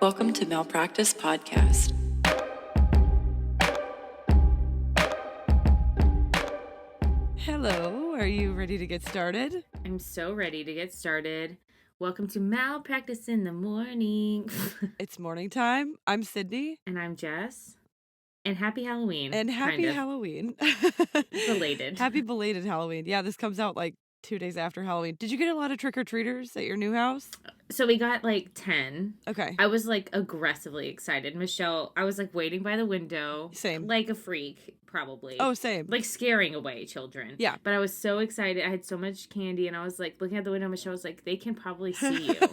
Welcome to Malpractice Podcast. Hello, are you ready to get started? I'm so ready to get started. Welcome to Malpractice in the Morning. It's morning time. I'm Sydney. And I'm Jess. And happy Halloween. And happy kind of. Halloween. Belated. Happy belated Halloween. Yeah, this comes out like 2 days after Halloween. Did you get a lot of trick-or-treaters at your new house? So we got like 10. Okay. I was like aggressively excited. Michelle, I was like waiting by the window. Same. Like a freak, probably. Oh, same. Like scaring away children. Yeah. But I was so excited. I had so much candy and I was like looking at the window. Michelle was like, they can probably see you.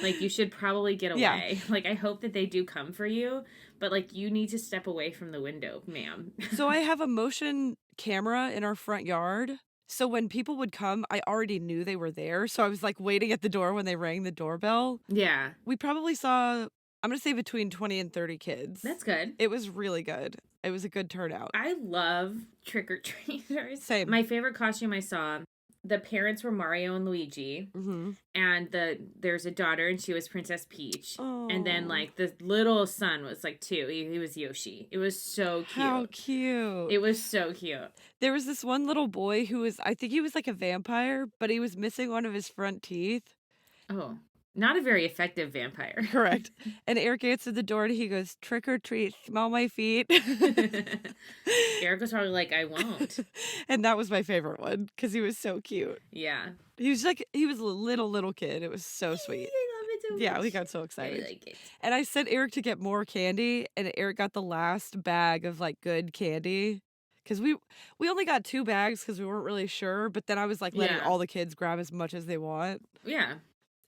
Like, you should probably get away. Yeah. Like, I hope that they do come for you. But like, you need to step away from the window, ma'am. So I have a motion camera in our front yard. So when people would come, I already knew they were there. So I was like waiting at the door when they rang the doorbell. Yeah. We probably saw, I'm going to say between 20 and 30 kids. That's good. It was really good. It was a good turnout. I love trick-or-treaters. Same. My favorite costume I saw, the parents were Mario and Luigi. Mm-hmm. And there's a daughter and she was Princess Peach. Oh. And then like the little son was like 2. He was Yoshi. It was so cute. How cute. It was so cute. There was this one little boy who was, I think he was like a vampire, but he was missing one of his front teeth. Oh, not a very effective vampire. Correct. And Eric answered the door and he goes, "Trick or treat, smell my feet." Eric was probably like, I won't. And that was my favorite one because he was so cute. Yeah. He was a little kid. It was so sweet. I love it so much. Yeah, we got so excited. I like it. And I sent Eric to get more candy, and Eric got the last bag of like good candy. Because we only got 2 bags because we weren't really sure. But then I was like letting all the kids grab as much as they want. Yeah.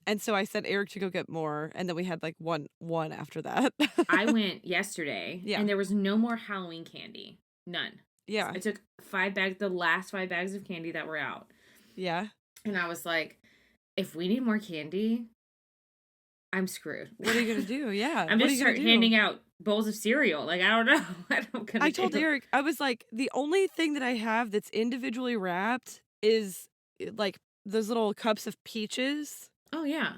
And so I sent Eric to go get more, and then we had like one after that. I went yesterday, and there was no more Halloween candy. None. Yeah. I took 5 bags, the last 5 bags of candy that were out. Yeah. And I was like, if we need more candy, I'm screwed. What are you going to do? Yeah. I'm just start handing out bowls of cereal. Like, I don't know. I told Eric, I was like, the only thing that I have that's individually wrapped is like those little cups of peaches. Oh, yeah.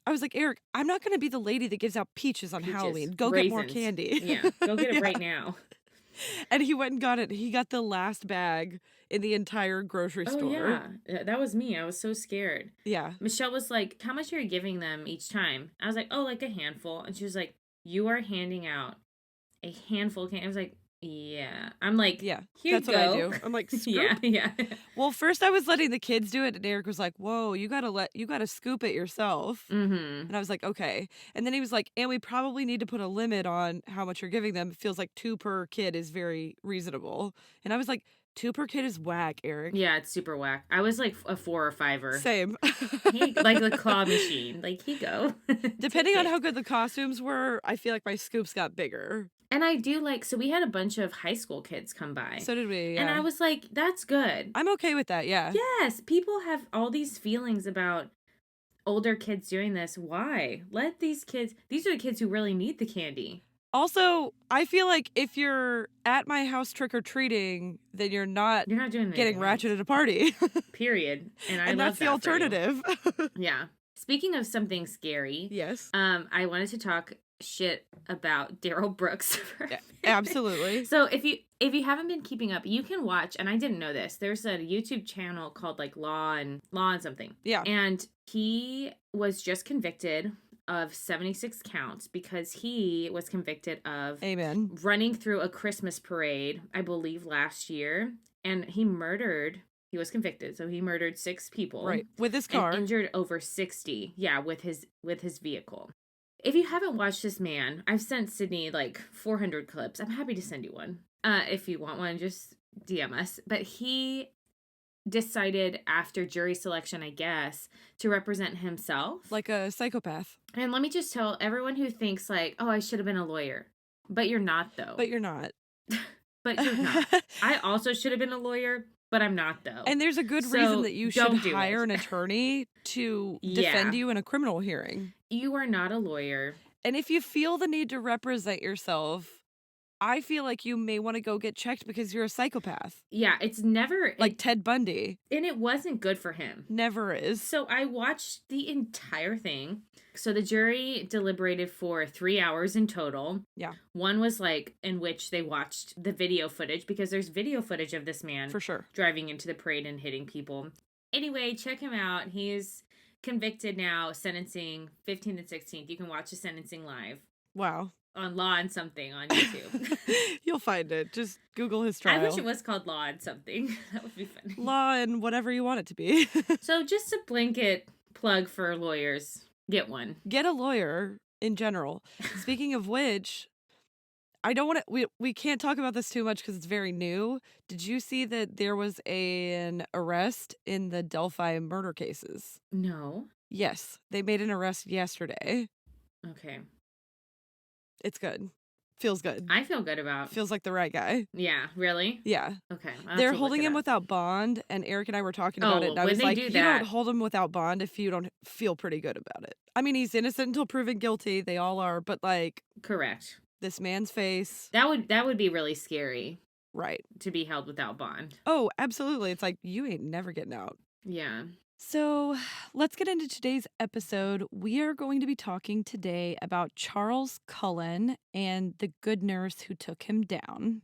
I was like, Eric, I'm not going to be the lady that gives out peaches on Halloween. Go raisins. Get more candy. Yeah, go get it right now. And he went and got it. He got the last bag in the entire grocery store. Yeah. That was me. I was so scared. Yeah. Michelle was like, how much are you giving them each time? I was like, oh, like a handful. And she was like, you are handing out a handful of candy. I was like, yeah. I'm like, yeah, here that's you go. what I do. I'm like, scoop. Yeah. Well, first I was letting the kids do it, and Eric was like, whoa, you gotta scoop it yourself. Mm-hmm. And I was like, okay. And then he was like, and we probably need to put a limit on how much you're giving them. It feels like 2 per kid is very reasonable. And I was like, 2 per kid is whack, Eric. Yeah, it's super whack. I was like a 4 or 5-er. Same. Like the claw machine. Like, here you go. Depending on how good the costumes were, I feel like my scoops got bigger. And I do like, so we had a bunch of high school kids come by. So did we, yeah. And I was like, that's good. I'm okay with that, yeah. Yes, people have all these feelings about older kids doing this. Why? Let these are the kids who really need the candy. Also, I feel like if you're at my house trick-or-treating, then you're not doing getting ratchet at a party. Period. And and that's the alternative. Yeah. Speaking of something scary. Yes. I wanted to talk shit about Daryl Brooks. Absolutely. So if you haven't been keeping up, you can watch, and I didn't know this, there's a YouTube channel called like Law and something. Yeah. And he was just convicted of 76 counts because he was convicted of running through a Christmas parade, I believe last year, and he was convicted, so he murdered 6 people. Right. With his car. And injured over 60. Yeah, with his vehicle. If you haven't watched this man, I've sent Sydney like 400 clips. I'm happy to send you one. If you want one, just DM us. But he decided after jury selection, I guess, to represent himself. Like a psychopath. And let me just tell everyone who thinks like, oh, I should have been a lawyer. But you're not, though. But you're not. But you're not. I also should have been a lawyer, but I'm not, though. And there's a good reason that you should hire an attorney to defend you in a criminal hearing. You are not a lawyer. And if you feel the need to represent yourself, I feel like you may want to go get checked because you're a psychopath. Yeah, it's never... Like Ted Bundy. And it wasn't good for him. Never is. So I watched the entire thing. So the jury deliberated for 3 hours in total. Yeah. One was like in which they watched the video footage, because there's video footage of this man for sure driving into the parade and hitting people. Anyway, check him out. He's convicted now, sentencing 15th and 16th. You can watch the sentencing live. Wow. On Law and Something on YouTube. You'll find it. Just Google his trial. I wish it was called Law and Something. That would be funny. Law and whatever you want it to be. So just a blanket plug for lawyers. Get one. Get a lawyer in general. Speaking of which, I don't want to... We can't talk about this too much because it's very new. Did you see that there was an arrest in the Delphi murder cases? No. Yes. They made an arrest yesterday. Okay. It's good. Feels good. I feel good about... Feels like the right guy. Yeah, really? Yeah. Okay. They're holding him without bond, and Eric and I were talking about it, and I was like, you don't hold him without bond if you don't feel pretty good about it. I mean, he's innocent until proven guilty. They all are, but like... Correct. This man's face... That would be really scary. Right. To be held without bond. Oh, absolutely. It's like, you ain't never getting out. Yeah. So let's get into today's episode. We are going to be talking today about Charles Cullen and the good nurse who took him down.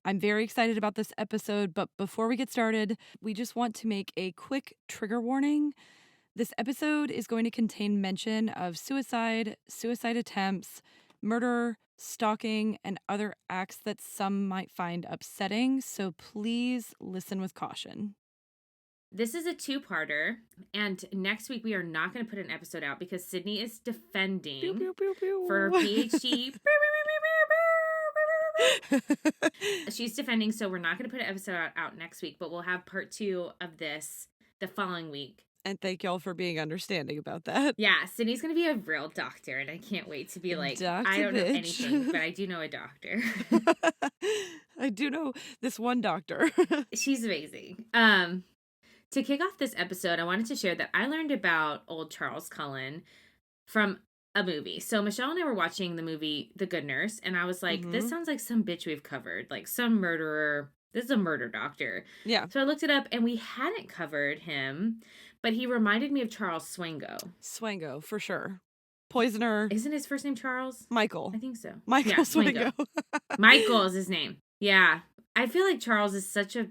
I'm very excited about this episode, but before we get started, we just want to make a quick trigger warning. This episode is going to contain mention of suicide, suicide attempts, murder, stalking, and other acts that some might find upsetting, so please listen with caution. This is a two-parter, and next week we are not going to put an episode out because Sydney is defending pew, pew, pew, pew. for her PhD. She's defending, so we're not going to put an episode out next week, but we'll have part 2 of this the following week. And thank y'all for being understanding about that. Yeah, Sydney's going to be a real doctor, and I can't wait to be like, Doctor I don't know bitch. anything, but I do know a doctor. I do know this one doctor. She's amazing. To kick off this episode, I wanted to share that I learned about old Charles Cullen from a movie. So Michelle and I were watching the movie The Good Nurse, and I was like, this sounds like some bitch we've covered, like some murderer. This is a murder doctor. Yeah. So I looked it up, and we hadn't covered him, but he reminded me of Charles Swango. Swango, for sure. Poisoner. Isn't his first name Charles? Michael. I think so. Michael yeah, Swango. Michael is his name. Yeah. I feel like Charles is such a...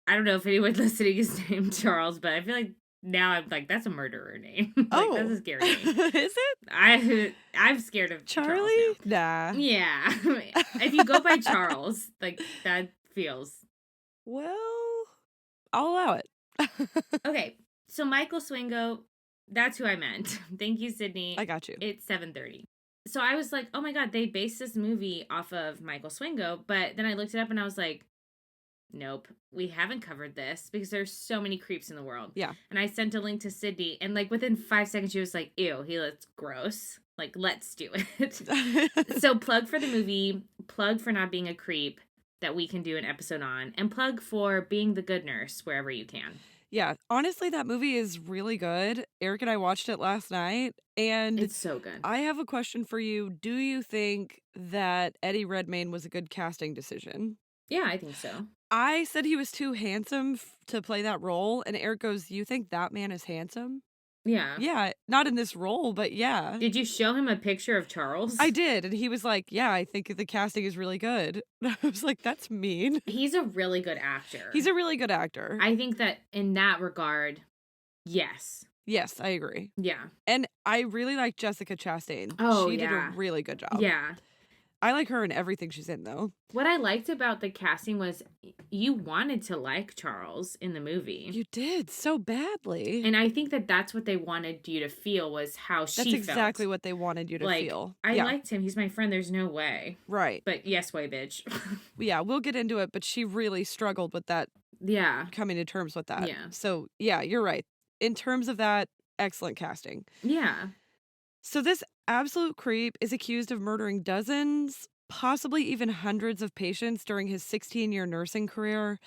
I don't know if anyone listening is named Charles, but I feel like now I'm like, that's a murderer name. Like, that's a scary name. Is it? I'm scared of Charlie? Charles now. Nah. Yeah. If you go by Charles, like, that feels... Well, I'll allow it. Okay. So Michael Swango, that's who I meant. Thank you, Sydney. I got you. It's 7:30. So I was like, oh my God, they based this movie off of Michael Swango. But then I looked it up and I was like, nope, we haven't covered this because there's so many creeps in the world. Yeah. And I sent a link to Sydney, and like within 5 seconds, she was like, ew, he looks gross. Like, let's do it. So plug for the movie, plug for not being a creep that we can do an episode on, and plug for being the good nurse wherever you can. Yeah, honestly, that movie is really good. Eric and I watched it last night, and It's so good. I have a question for you. Do you think that Eddie Redmayne was a good casting decision? Yeah, I think so. I said he was too handsome to play that role, and Eric goes, you think that man is handsome? Yeah. Yeah, not in this role, but yeah. Did you show him a picture of Charles? I did, and he was like, yeah, I think the casting is really good. I was like, that's mean. He's a really good actor. He's a really good actor. I think that in that regard, yes. Yes, I agree. Yeah. And I really like Jessica Chastain. Oh, She did yeah. a really good job. Yeah. I like her in everything she's in, though. What I liked about the casting was you wanted to like Charles in the movie. You did so badly. And I think that that's what they wanted you to feel was how she felt. That's exactly what they wanted you to like, feel. I liked him. He's my friend. There's no way. Right. But yes way, bitch. Yeah, we'll get into it, but she really struggled with that. Yeah. Coming to terms with that. Yeah. So, yeah, you're right. In terms of that, excellent casting. Yeah. So this absolute creep is accused of murdering dozens, possibly even hundreds of patients during his 16-year nursing career.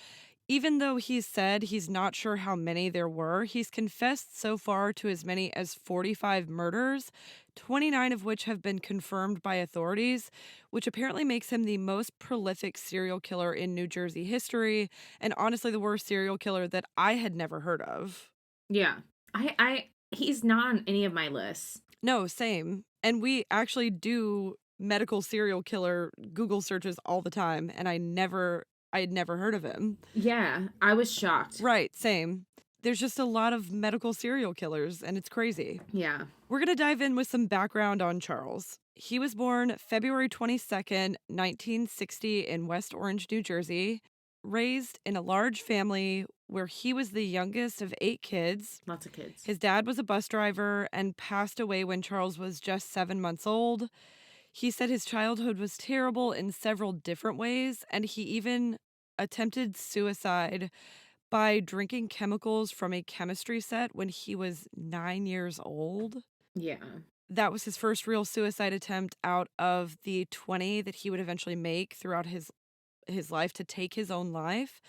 Even though he's said he's not sure how many there were, he's confessed so far to as many as 45 murders, 29 of which have been confirmed by authorities, which apparently makes him the most prolific serial killer in New Jersey history, and honestly the worst serial killer that I had never heard of. Yeah. He's not on any of my lists. No, same. And we actually do medical serial killer Google searches all the time, and I had never heard of him. Yeah, I was shocked. Right, same. There's just a lot of medical serial killers, and it's crazy. Yeah. We're going to dive in with some background on Charles. He was born February 22nd, 1960 in West Orange, New Jersey, raised in a large family where he was the youngest of 8 kids. Lots of kids. His dad was a bus driver and passed away when Charles was just 7 months old. He said his childhood was terrible in several different ways, and he even attempted suicide by drinking chemicals from a chemistry set when he was 9 years old. Yeah. That was his first real suicide attempt out of the 20 that he would eventually make throughout his life to take his own life.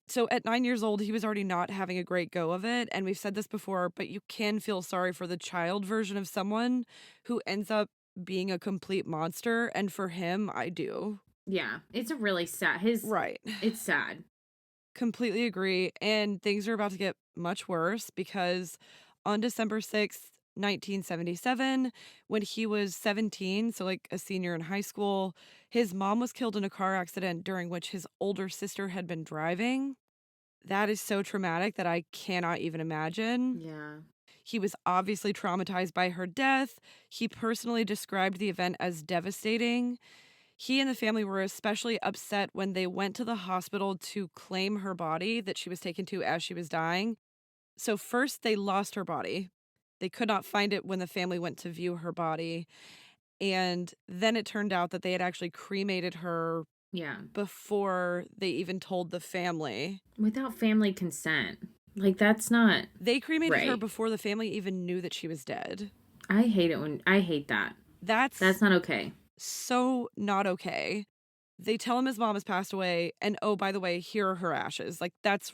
So at 9 years old, he was already not having a great go of it. And we've said this before, but you can feel sorry for the child version of someone who ends up being a complete monster. And for him, I do. Yeah. It's a really sad. Right. It's sad. Completely agree. And things are about to get much worse because on December 6th, 1977, when he was 17, so like a senior in high school, his mom was killed in a car accident during which his older sister had been driving. That is so traumatic that I cannot even imagine. Yeah. He was obviously traumatized by her death. He personally described the event as devastating. He and the family were especially upset when they went to the hospital to claim her body that she was taken to as she was dying. So first they lost her body. They could not find it when the family went to view her body. And then it turned out that they had actually cremated her before they even told the family. Without family consent. Like, that's not They cremated right. her before the family even knew that she was dead. I hate that. That's not okay. So not okay. They tell him his mom has passed away, and oh, by the way, here are her ashes. Like, that's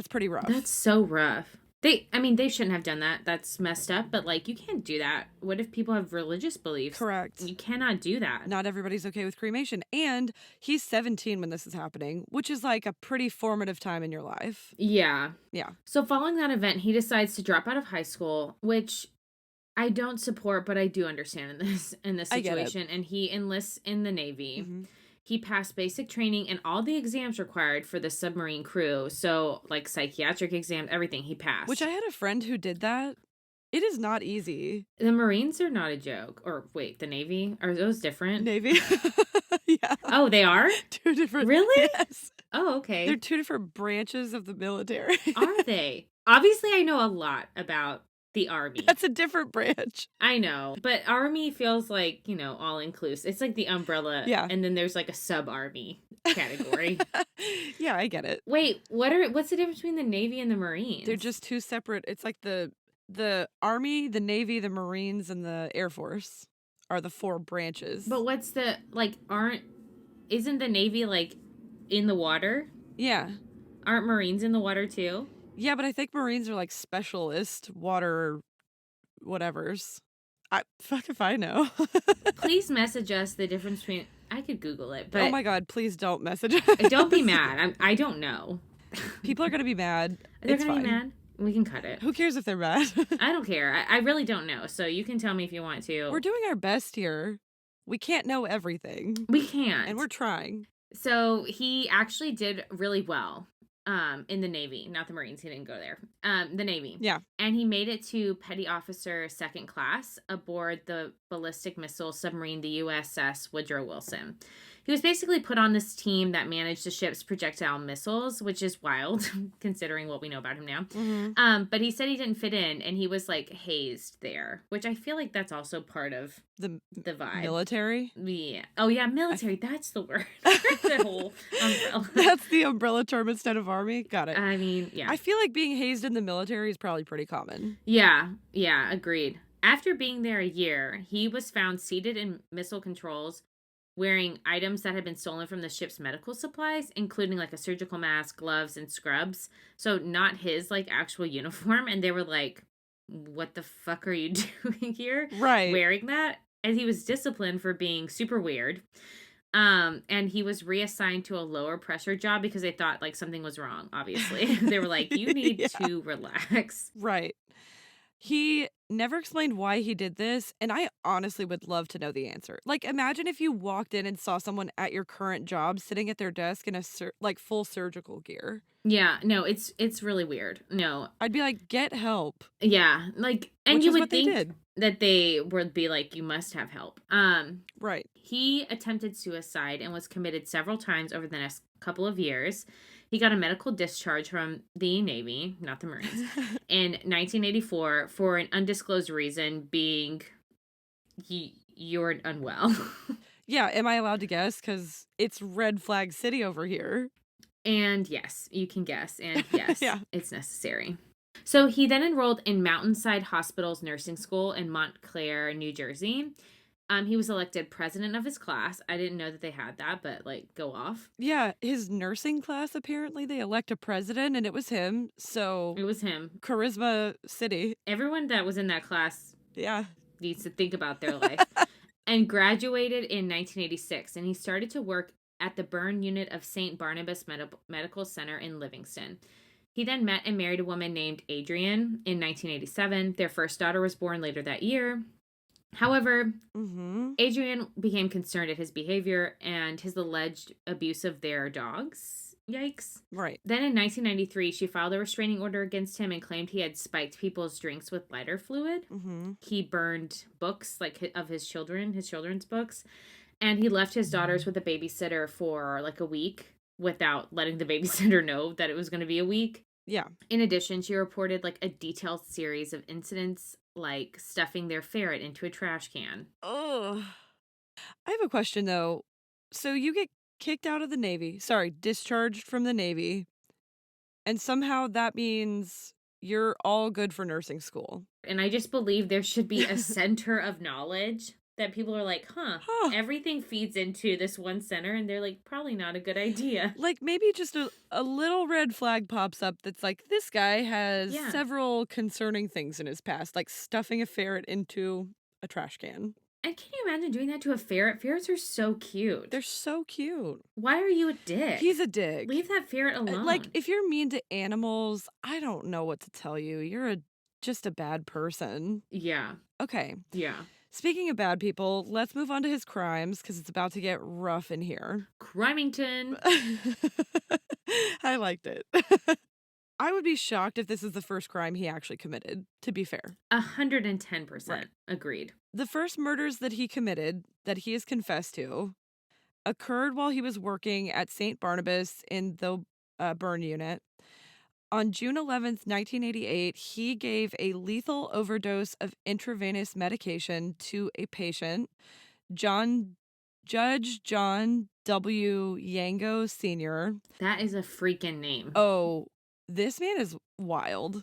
pretty rough. That's so rough. They shouldn't have done that. That's messed up, but like, you can't do that. What if people have religious beliefs? Correct. You cannot do that. Not everybody's okay with cremation. And he's 17 when this is happening, which is like a pretty formative time in your life. Yeah. Yeah. So following that event, he decides to drop out of high school, which I don't support, but I do understand in this situation. And he enlists in the Navy. Mm-hmm. He passed basic training and all the exams required for the submarine crew. So, like, psychiatric exams, everything he passed. Which I had a friend who did that. It is not easy. The Marines are not a joke. Or, wait, the Navy? Are those different? Navy? Yeah. Oh, they are? 2 different. Really? Yes. Oh, okay. They're 2 different branches of the military. Are they? Obviously, I know a lot about the Army. That's a different branch. I know. But Army feels like, all inclusive. It's like the umbrella. Yeah. And then there's like a sub-Army category. Yeah, I get it. Wait, what's the difference between the Navy and the Marines? They're just 2 separate. It's like the Army, the Navy, the Marines, and the Air Force are the 4 branches. But what's isn't the Navy like in the water? Yeah. Aren't Marines in the water too? Yeah, but I think Marines are like specialist water whatevers. Fuck if I know. Please message us the difference between. I could Google it, but oh my God, please don't message us. Don't be mad. I don't know. People are gonna be mad. They're gonna be mad. We can cut it. Who cares if they're mad? I don't care. I really don't know. So you can tell me if you want to. We're doing our best here. We can't know everything. We can't. And we're trying. So he actually did really well in the Navy. Not the Marines. He didn't go there. The Navy. Yeah. And he made it to Petty Officer 2nd Class aboard the ballistic missile submarine, the USS Woodrow Wilson. He was basically put on this team that managed the ship's projectile missiles, which is wild, considering what we know about him now. Mm-hmm. But he said he didn't fit in, and he was, like, hazed there, which I feel like that's also part of the vibe. Military? Yeah. Oh, yeah, military. That's the word. The whole umbrella. That's the umbrella term instead of Army? Got it. I mean, yeah. I feel like being hazed in the military is probably pretty common. Yeah, agreed. After being there a year, he was found seated in missile controls wearing items that had been stolen from the ship's medical supplies, including like a surgical mask, gloves, and scrubs. So not his like actual uniform. And they were like, what the fuck are you doing here? Right. Wearing that? And he was disciplined for being super weird. And he was reassigned to a lower pressure job because they thought like something was wrong, obviously. They were like, you need to relax. Right. He never explained why he did this, and I honestly would love to know the answer. Like, imagine if you walked in and saw someone at your current job sitting at their desk in a like full surgical gear. Yeah, no, it's really weird. No. I'd be like, get help. Yeah, like, and Which you is would what they think did. that they would be like, you must have help. Right. He attempted suicide and was committed several times over the next couple of years. He got a medical discharge from the Navy, not the Marines, in 1984 for an undisclosed reason, being you're unwell. Yeah, am I allowed to guess? Because it's red flag city over here. And yes, you can guess. And yes, Yeah. it's necessary. So he then enrolled in Mountainside Hospital's nursing school in Montclair, New Jersey. He was elected president of his class. I didn't know that they had that, but like, go off. Yeah, his nursing class, apparently they elect a president, and it was him. So It was him. Charisma City. Everyone that was in that class Yeah. needs to think about their life. And graduated in 1986, and he started to work at the burn unit of St. Barnabas Medical Center in Livingston. He then met and married a woman named Adrienne in 1987. Their first daughter was born later that year. However, Adrienne became concerned at his behavior and his alleged abuse of their dogs. Yikes. Right. Then in 1993, she filed a restraining order against him and claimed he had spiked people's drinks with lighter fluid. He burned books like of his children's books. And he left his daughters with a babysitter for like a week without letting the babysitter know that it was going to be a week. Yeah. In addition, she reported like a detailed series of incidents like stuffing their ferret into a trash can. Oh, I have a question though. So you get kicked out of the Navy, discharged from the Navy, and somehow that means you're all good for nursing school. And I just believe there should be a center of knowledge that people are like, everything feeds into this one center, and they're like, probably not a good idea. Like maybe just a little red flag pops up that's like, this guy has several concerning things in his past, like stuffing a ferret into a trash can. And can you imagine doing that to a ferret? Ferrets are so cute. They're so cute. Why are you a dick? He's a dick. Leave that ferret alone. Like, if you're mean to animals, I don't know what to tell you. You're just a bad person. Yeah. Okay. Yeah. Speaking of bad people, let's move on to his crimes because it's about to get rough in here. Crimington. I liked it. I would be shocked if this is the first crime he actually committed, to be fair. 110%. Right. Agreed. The first murders that he committed, that he has confessed to, occurred while he was working at St. Barnabas in the burn unit. On June 11th, 1988, he gave a lethal overdose of intravenous medication to a patient, Judge John W. Yango Sr. That is a freaking name. Oh, this man is wild.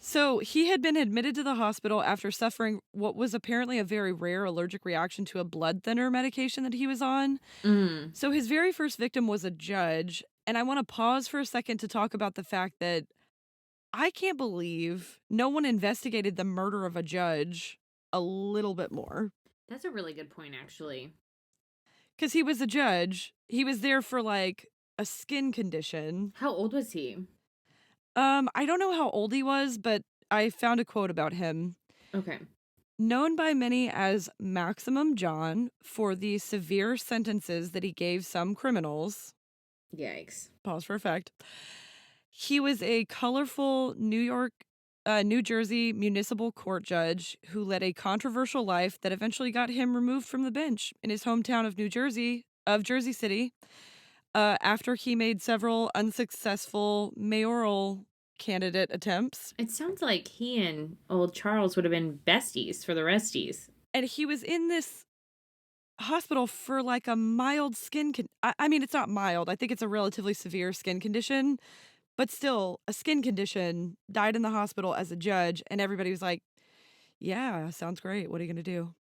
So he had been admitted to the hospital after suffering what was apparently a very rare allergic reaction to a blood thinner medication that he was on. So his very first victim was a judge. And I want to pause for a second to talk about the fact that I can't believe no one investigated the murder of a judge a little bit more. That's a really good point, actually. Because he was a judge. He was there for like a skin condition. How old was he? I don't know how old he was, but I found a quote about him. Okay. Known by many as Maximum John for the severe sentences that he gave some criminals. Yikes. Pause for effect. He was a colorful New Jersey municipal court judge who led a controversial life that eventually got him removed from the bench in his hometown of Jersey City, after he made several unsuccessful mayoral candidate attempts. It sounds like he and old Charles would have been besties for the resties. And he was in this hospital for like a mild skin I mean, it's not mild. I think it's a relatively severe skin condition, but still a skin condition. Died in the hospital as a judge, and everybody was like, yeah, sounds great. What are you going to do?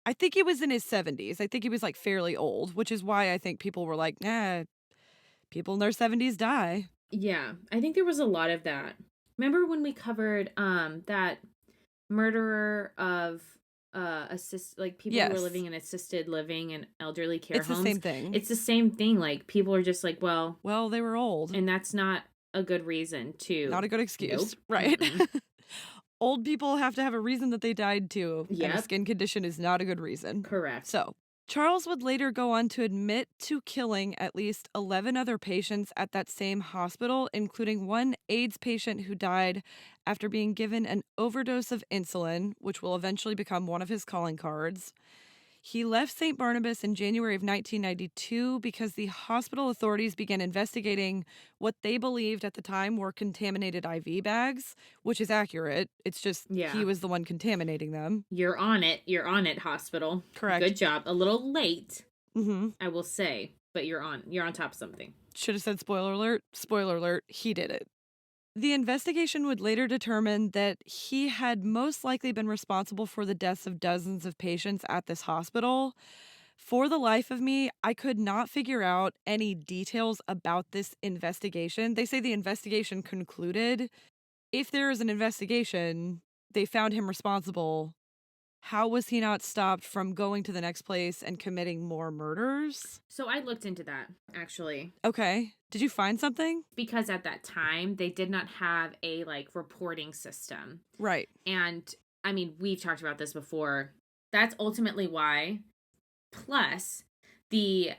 I think he was in his 70s. I think he was like fairly old, which is why I think people were like, nah, people in their 70s die. Yeah, I think there was a lot of that. Remember when we covered that murderer of people who were Yes. living in assisted living and elderly care It's homes? the same thing. It's the same thing. Like, people are just like, well, they were old. and that's not a good reason to. Not a good excuse. Nope. Right. Old people have to have a reason that they died too. And a Yep. skin condition is not a good reason. Correct. So, Charles would later go on to admit to killing at least 11 other patients at that same hospital, including one AIDS patient who died after being given an overdose of insulin, which will eventually become one of his calling cards. He left St. Barnabas in January of 1992 because the hospital authorities began investigating what they believed at the time were contaminated IV bags, which is accurate. It's just he was the one contaminating them. You're on it. You're on it, hospital. Correct. Good job. A little late, I will say, but you're on top of something. Should have said spoiler alert. Spoiler alert, he did it. The investigation would later determine that he had most likely been responsible for the deaths of dozens of patients at this hospital. For the life of me, I could not figure out any details about this investigation. They say the investigation concluded. If there is an investigation, they found him responsible. How was he not stopped from going to the next place and committing more murders? So I looked into that, actually. Okay. Did you find something? Because at that time, they did not have a, reporting system. Right. And, I mean, we've talked about this before. That's ultimately why. Plus, the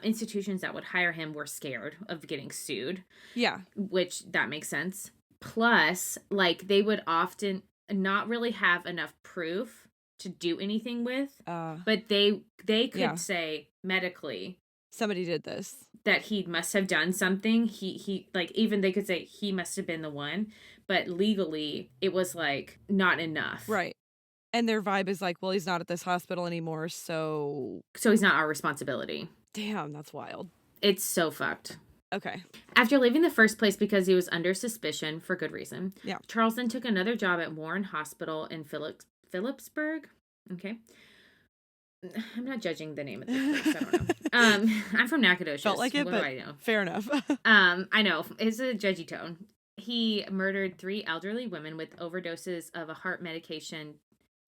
institutions that would hire him were scared of getting sued. Yeah. Which, that makes sense. Plus, they would often not really have enough proof to do anything with, but they could say medically somebody did this, that he must have done something. He even they could say he must have been the one, but legally it was not enough. Right. And their vibe is well, he's not at this hospital anymore, so he's not our responsibility. Damn, that's wild. It's so fucked. Okay. After leaving the first place because he was under suspicion for good reason, yeah, Charles then took another job at Warren Hospital in Phillipsburg. Okay. I'm not judging the name of the place. I don't know. I'm from Nacogdoches. Felt like it, what but do I know? Fair enough. I know. It's a judgy tone. He murdered 3 elderly women with overdoses of a heart medication,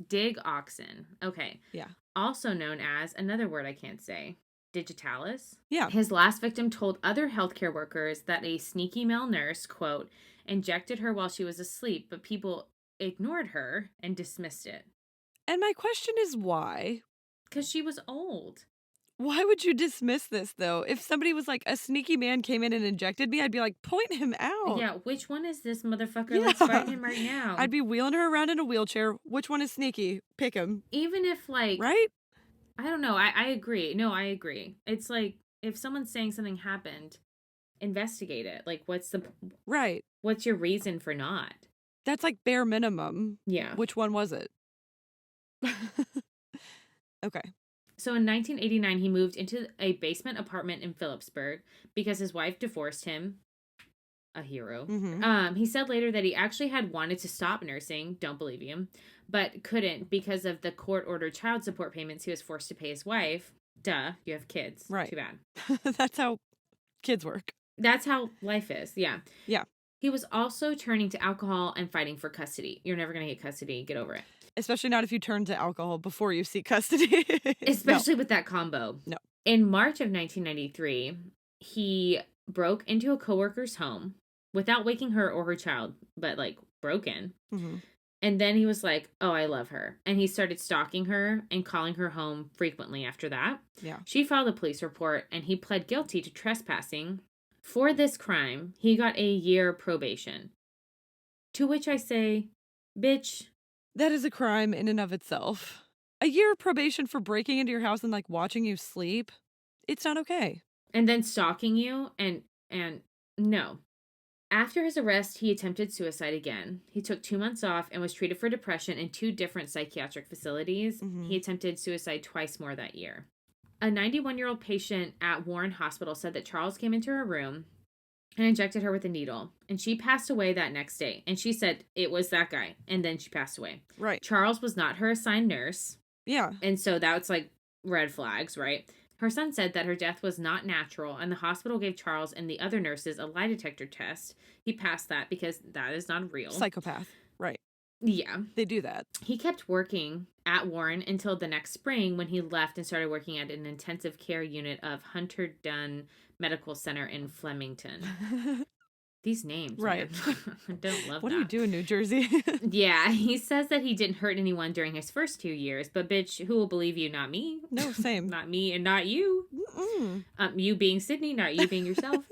digoxin. Okay. Yeah. Also known as, another word I can't say, digitalis. Yeah. His last victim told other healthcare workers that a sneaky male nurse, quote, injected her while she was asleep, but people ignored her and dismissed it. And my question is why? Because she was old. Why would you dismiss this, though? If somebody was a sneaky man came in and injected me, I'd be point him out. Yeah, which one is this motherfucker? Yeah. Let's find him right now. I'd be wheeling her around in a wheelchair. Which one is sneaky? Pick him. Even if, Right? I don't know. I agree. No, I agree. It's if someone's saying something happened, investigate it. What's the... Right. What's your reason for not? That's bare minimum. Yeah. Which one was it? Okay. So in 1989, he moved into a basement apartment in Phillipsburg because his wife divorced him. A hero. Mm-hmm. He said later that he actually had wanted to stop nursing, don't believe him, but couldn't because of the court-ordered child support payments he was forced to pay his wife. Duh, you have kids. Right. Too bad. That's how kids work. That's how life is, yeah. Yeah. He was also turning to alcohol and fighting for custody. You're never going to get custody. Get over it. Especially not if you turn to alcohol before you seek custody. Especially with that combo. No. In March of 1993, he broke into a coworker's home without waking her or her child, but broke in. Mm-hmm. And then he was like, oh, I love her. And he started stalking her and calling her home frequently after that. Yeah. She filed a police report and he pled guilty to trespassing. For this crime, he got a year probation. To which I say, bitch. That is a crime in and of itself. A year of probation for breaking into your house and watching you sleep. It's not okay. And then stalking you and no. After his arrest, he attempted suicide again. He took 2 months off and was treated for depression in 2 different psychiatric facilities. Mm-hmm. He attempted suicide twice more that year. A 91-year-old patient at Warren Hospital said that Charles came into her room and injected her with a needle. And she passed away that next day. And she said it was that guy. And then she passed away. Right. Charles was not her assigned nurse. Yeah. And so that's like red flags, right? Her son said that her death was not natural, and the hospital gave Charles and the other nurses a lie detector test. He passed that because that is not real. Psychopath. Right. Yeah. They do that. He kept working at Warren until the next spring when he left and started working at an intensive care unit of Hunter Dunn Medical Center in Flemington. These names, right. I don't love what that. do you do in New Jersey? Yeah, he says that he didn't hurt anyone during his first 2 years, but bitch, who will believe you? Not me. No, same. Not me and not you. You being Sydney, not you being yourself.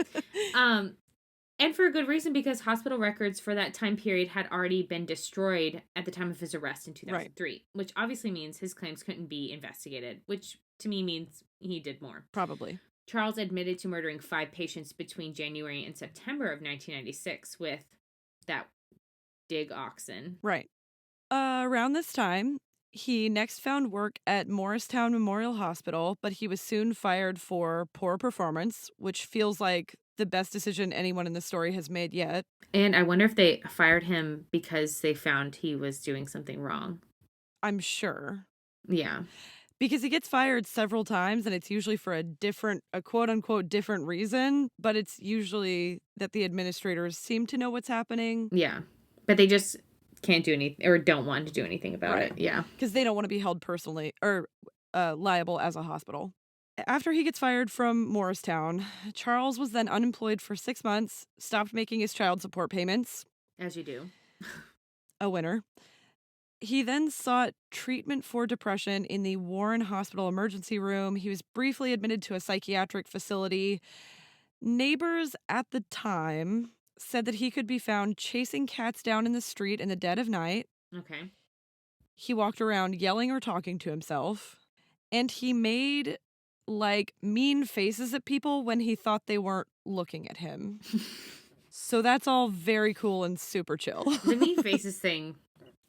And for a good reason, because hospital records for that time period had already been destroyed at the time of his arrest in 2003, right. Which obviously means his claims couldn't be investigated, which to me means he did more. Probably. Charles admitted to murdering 5 patients between January and September of 1996 with that dig oxen. Right. Around this time, he next found work at Morristown Memorial Hospital, but he was soon fired for poor performance, which feels like the best decision anyone in the story has made yet. And I wonder if they fired him because they found he was doing something wrong. I'm sure. Yeah. Because he gets fired several times, and it's usually for a quote-unquote different reason, but it's usually that the administrators seem to know what's happening. Yeah. But they just can't do anything, or don't want to do anything about it. Yeah. Because they don't want to be held personally, or liable as a hospital. After he gets fired from Morristown, Charles was then unemployed for 6 months, stopped making his child support payments. As you do. A winner. He then sought treatment for depression in the Warren Hospital emergency room. He was briefly admitted to a psychiatric facility. Neighbors at the time said that he could be found chasing cats down in the street in the dead of night. Okay. He walked around yelling or talking to himself. And he made, like, mean faces at people when he thought they weren't looking at him. So that's all very cool and super chill. The mean faces thing...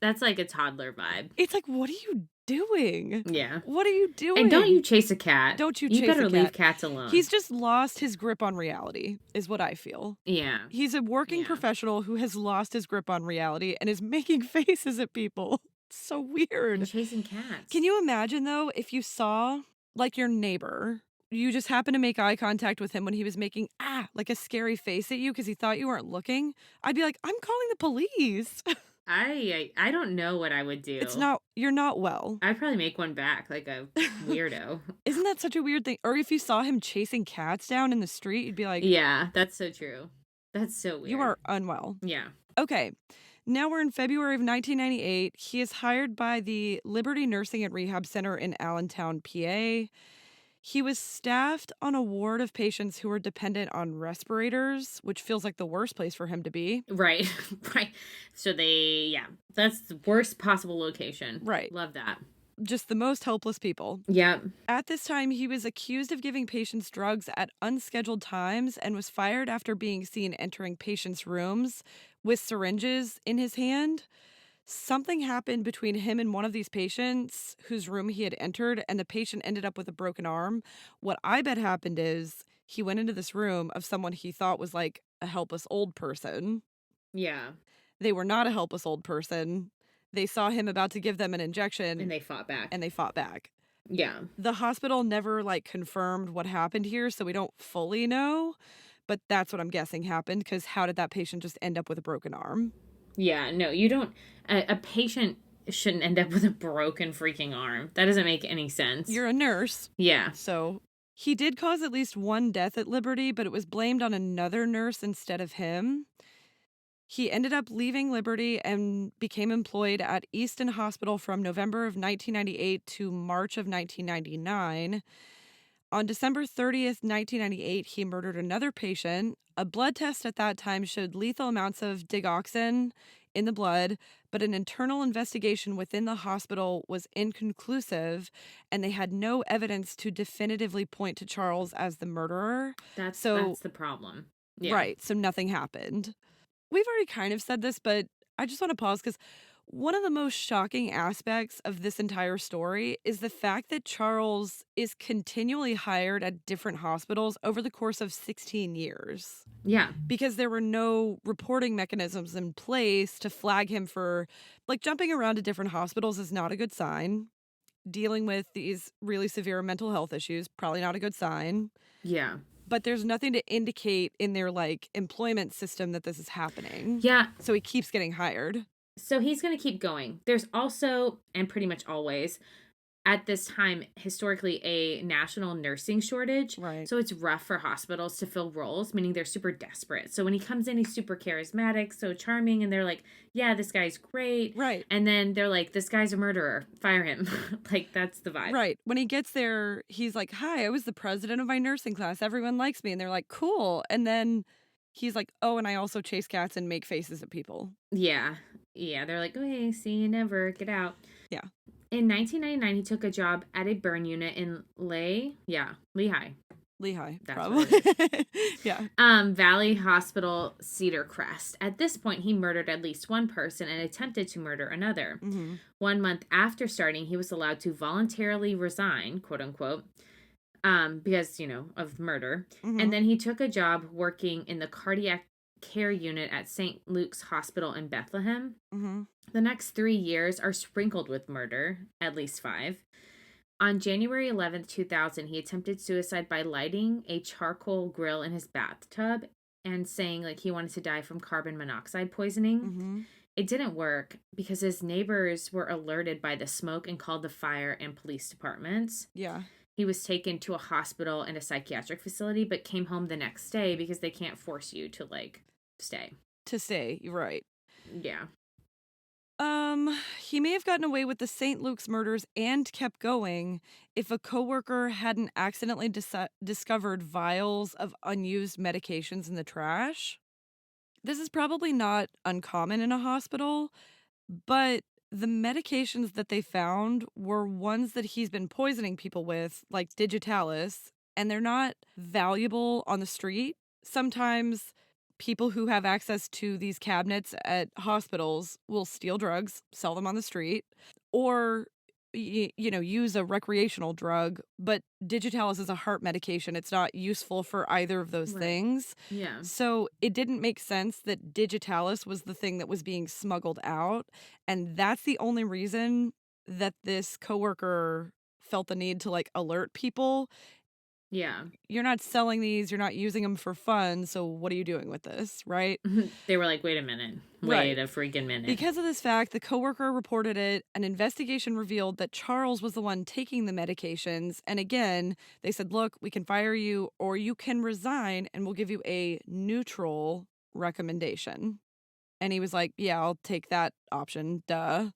That's like a toddler vibe. It's like, what are you doing? Yeah. What are you doing? And don't you chase a cat. Don't you chase a cat. You better leave cats alone. He's just lost his grip on reality, is what I feel. Yeah. He's a working professional who has lost his grip on reality and is making faces at people. It's so weird. And chasing cats. Can you imagine, though, if you saw, like, your neighbor, you just happened to make eye contact with him when he was making, like a scary face at you because he thought you weren't looking? I'd be like, I'm calling the police. I don't know what I would do. You're not well. I'd probably make one back, like a weirdo. Isn't that such a weird thing? Or if you saw him chasing cats down in the street, you'd be like... Yeah, that's so true. That's so weird. You are unwell. Yeah. Okay. Now we're in February of 1998. He is hired by the Liberty Nursing and Rehab Center in Allentown, PA. He was staffed on a ward of patients who were dependent on respirators, which feels like the worst place for him to be. Right, right. So that's the worst possible location. Right. Love that. Just the most helpless people. Yep. At this time, he was accused of giving patients drugs at unscheduled times and was fired after being seen entering patients' rooms with syringes in his hand. Something happened between him and one of these patients whose room he had entered, and the patient ended up with a broken arm. What I bet happened is he went into this room of someone he thought was like a helpless old person. Yeah. They were not a helpless old person. They saw him about to give them an injection. And they fought back. Yeah. The hospital never, confirmed what happened here, so we don't fully know. But that's what I'm guessing happened, because how did that patient just end up with a broken arm? Yeah, no, you don't... A patient shouldn't end up with a broken freaking arm. That doesn't make any sense. You're a nurse. Yeah. So he did cause at least one death at Liberty, but it was blamed on another nurse instead of him. He ended up leaving Liberty and became employed at Easton Hospital from November of 1998 to March of 1999. On December 30th, 1998, he murdered another patient. A blood test at that time showed lethal amounts of digoxin in the blood, but an internal investigation within the hospital was inconclusive, and they had no evidence to definitively point to Charles as the murderer. That's the problem. Yeah. Right, so nothing happened. We've already kind of said this, but I just want to pause because one of the most shocking aspects of this entire story is the fact that Charles is continually hired at different hospitals over the course of 16 years. Yeah. Because there were no reporting mechanisms in place to flag him for, jumping around to different hospitals is not a good sign. dealing with these really severe mental health issues. Probably not a good sign. Yeah. But there's nothing to indicate in their, like, employment system that this is happening. Yeah. So he keeps getting hired. So he's going to keep going. There's also, and pretty much always, at this time, historically, a national nursing shortage. Right. So it's rough for hospitals to fill roles, meaning they're super desperate. So when he comes in, he's super charismatic, so charming, and they're like, yeah, this guy's great. Right. And then they're like, this guy's a murderer. Fire him. Like, that's the vibe. Right. When he gets there, he's like, hi, I was the president of my nursing class. Everyone likes me. And they're like, cool. And then he's like, oh, and I also chase cats and make faces at people. Yeah. Yeah. They're like, okay, see you never. Get out. Yeah. In 1999, he took a job at a burn unit in Lehigh. That's Probably. Yeah. Valley Hospital, Cedar Crest. At this point, he murdered at least one person and attempted to murder another. Mm-hmm. 1 month after starting, he was allowed to voluntarily resign, quote unquote, because, of murder. Mm-hmm. And then he took a job working in the cardiac care unit at St. Luke's Hospital in Bethlehem. Mm-hmm. The next 3 years are sprinkled with murder, at least 5. On January 11th, 2000, he attempted suicide by lighting a charcoal grill in his bathtub and saying, like, he wanted to die from carbon monoxide poisoning. Mm-hmm. It didn't work because his neighbors were alerted by the smoke and called the fire and police departments. Yeah. He was taken to a hospital and a psychiatric facility, but came home the next day because they can't force you to, like, stay. To stay, right. Yeah. He may have gotten away with the St. Luke's murders and kept going if a coworker hadn't accidentally discovered vials of unused medications in the trash. This is probably not uncommon in a hospital, but the medications that they found were ones that he's been poisoning people with, like digitalis, and they're not valuable on the street. Sometimes people who have access to these cabinets at hospitals will steal drugs, sell them on the street, or use a recreational drug, but digitalis is a heart medication. It's not useful for either of those things. Yeah. So it didn't make sense that digitalis was the thing that was being smuggled out, and that's the only reason that this coworker felt the need to, like, alert people. Yeah. You're not selling these, you're not using them for fun, so what are you doing with this, right? They were like, wait a minute. Wait a freaking minute. Because of this fact, the coworker reported it. An investigation revealed that Charles was the one taking the medications. And again, they said, look, we can fire you or you can resign and we'll give you a neutral recommendation. And he was like, yeah, I'll take that option. Duh.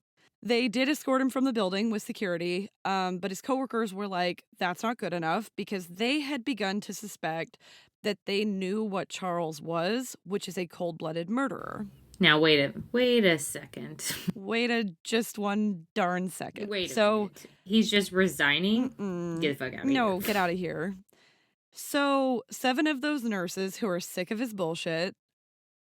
They did escort him from the building with security, but his coworkers were like, that's not good enough because they had begun to suspect that they knew what Charles was, which is a cold-blooded murderer. Now, wait a second. Wait just one darn second. Wait a minute. He's just resigning? Get the fuck out of here. No, get out of here. So 7 of those nurses who are sick of his bullshit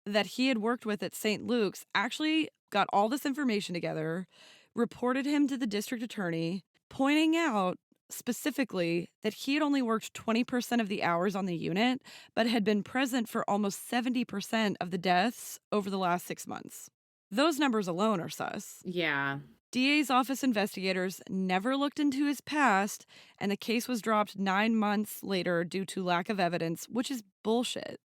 that he had worked with at St. Luke's actually got all this information together, reported him to the district attorney, pointing out specifically that he had only worked 20% of the hours on the unit, but had been present for almost 70% of the deaths over the last 6 months. Those numbers alone are sus. Yeah. DA's office investigators never looked into his past, and the case was dropped 9 months later due to lack of evidence, which is bullshit.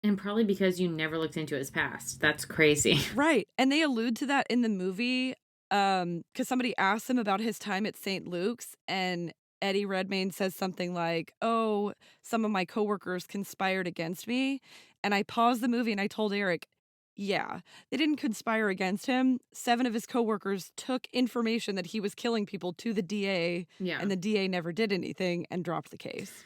And probably because you never looked into his past. That's crazy. Right. And they allude to that in the movie because somebody asked him about his time at St. Luke's, and Eddie Redmayne says something like, oh, some of my coworkers conspired against me. And I paused the movie and I told Eric, yeah, they didn't conspire against him. 7 of his coworkers took information that he was killing people to the DA, and the DA never did anything and dropped the case.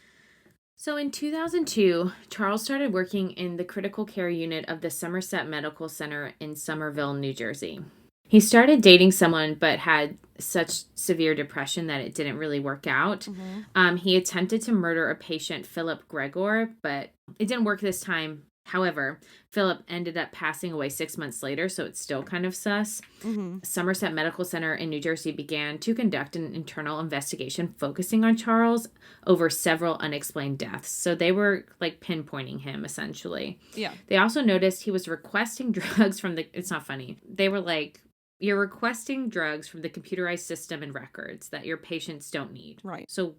So in 2002, Charles started working in the critical care unit of the Somerset Medical Center in Somerville, New Jersey. He started dating someone but had such severe depression that it didn't really work out. Mm-hmm. He attempted to murder a patient, Philip Gregor, but it didn't work this time. However, Philip ended up passing away 6 months later, so it's still kind of sus. Mm-hmm. Somerset Medical Center in New Jersey began to conduct an internal investigation focusing on Charles over several unexplained deaths. So they were like pinpointing him, essentially. Yeah. They also noticed he was requesting drugs from the... It's not funny. They were like, You're requesting drugs from the computerized system and records that your patients don't need. Right. So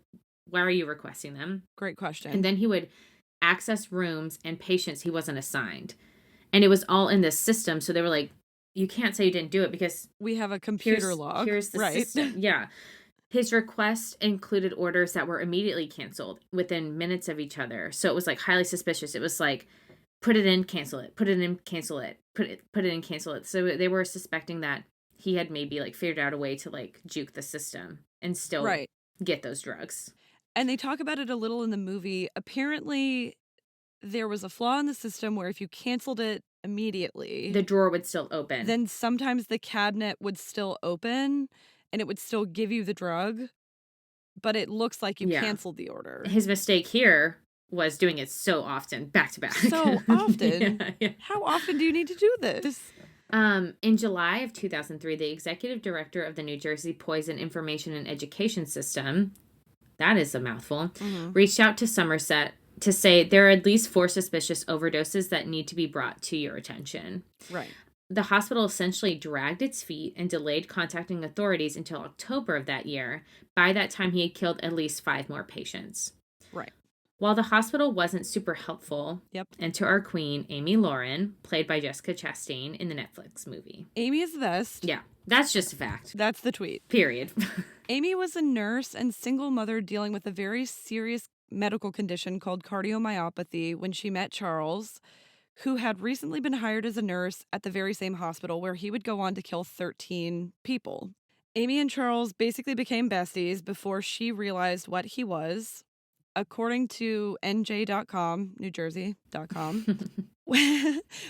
why are you requesting them? Great question. And then he would access rooms and patients he wasn't assigned. And it was all in this system. So they were like, you can't say you didn't do it because we have a computer log. Here's the system. Yeah. His request included orders that were immediately canceled within minutes of each other. So it was like highly suspicious. It was like, put it in, cancel it. Put it in, cancel it. Put it in, cancel it. So they were suspecting that he had maybe like figured out a way to like juke the system and still get those drugs. And they talk about it a little in the movie. Apparently, there was a flaw in the system where if you canceled it immediately, the drawer would still open. Then sometimes the cabinet would still open and it would still give you the drug, but it looks like you canceled the order. His mistake here was doing it so often, back to back. So often? Yeah. How often do you need to do this? In July of 2003, the executive director of the New Jersey Poison Information and Education System, that is a mouthful, reached out to Somerset to say there are at least 4 suspicious overdoses that need to be brought to your attention. Right. The hospital essentially dragged its feet and delayed contacting authorities until October of that year. By that time, he had killed at least 5 more patients. Right. While the hospital wasn't super helpful, enter our queen, Amy Loughren, played by Jessica Chastain in the Netflix movie. Amy is the best. Yeah, that's just a fact. That's the tweet. Period. Amy was a nurse and single mother dealing with a very serious medical condition called cardiomyopathy when she met Charles, who had recently been hired as a nurse at the very same hospital where he would go on to kill 13 people. Amy and Charles basically became besties before she realized what he was. According to NJ.com, NewJersey.com,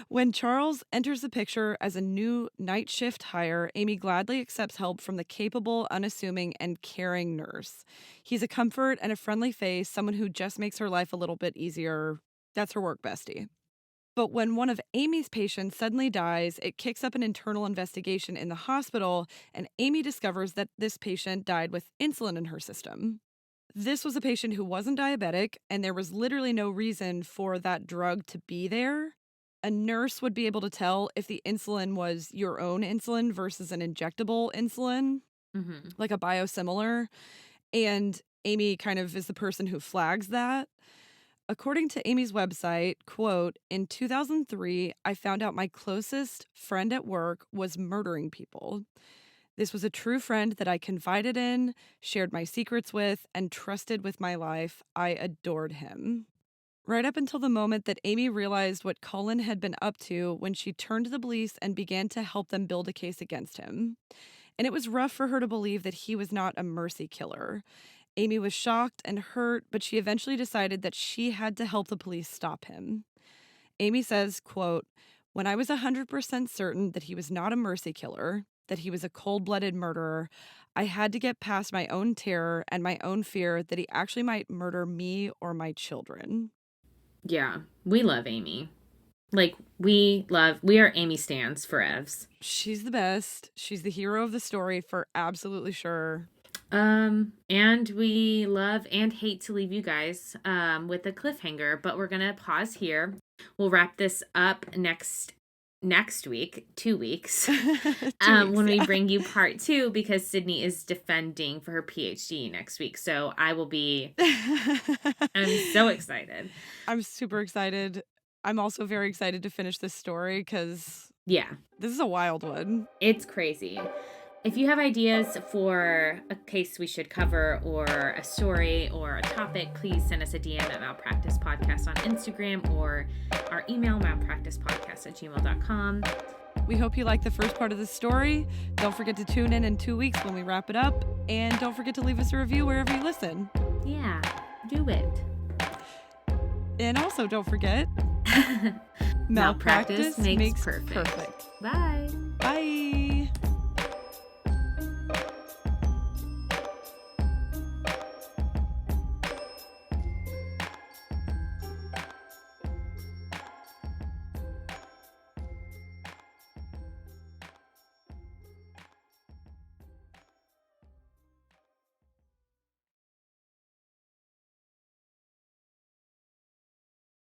when Charles enters the picture as a new night shift hire, Amy gladly accepts help from the capable, unassuming, and caring nurse. He's a comfort and a friendly face, someone who just makes her life a little bit easier. That's her work bestie. But when one of Amy's patients suddenly dies, it kicks up an internal investigation in the hospital, and Amy discovers that this patient died with insulin in her system. This was a patient who wasn't diabetic, and there was literally no reason for that drug to be there. A nurse would be able to tell if the insulin was your own insulin versus an injectable insulin, like a biosimilar. And Amy kind of is the person who flags that. According to Amy's website, quote, in 2003, I found out my closest friend at work was murdering people. This was a true friend that I confided in, shared my secrets with, and trusted with my life. I adored him. Right up until the moment that Amy realized what Cullen had been up to when she turned to the police and began to help them build a case against him. And it was rough for her to believe that he was not a mercy killer. Amy was shocked and hurt, but she eventually decided that she had to help the police stop him. Amy says, quote, when I was 100% certain that he was not a mercy killer, that he was a cold-blooded murderer, I had to get past my own terror and my own fear that he actually might murder me or my children. Yeah, we love Amy. Like, we are Amy stans for Evs. She's the best. She's the hero of the story for absolutely sure. And we love and hate to leave you guys with a cliffhanger, but we're gonna pause here. We'll wrap this up next week, 2 weeks, when we bring you part 2, because Sydney is defending for her PhD next week. So I will be, I'm so excited. I'm super excited. I'm also very excited to finish this story because this is a wild one. It's crazy. If you have ideas for a case we should cover or a story or a topic, please send us a DM at Malpractice Podcast on Instagram or our email, malpracticepodcast@gmail.com. We hope you like the first part of the story. Don't forget to tune in 2 weeks when we wrap it up. And don't forget to leave us a review wherever you listen. Yeah, do it. And also don't forget, Malpractice makes perfect. perfect. Bye. Bye.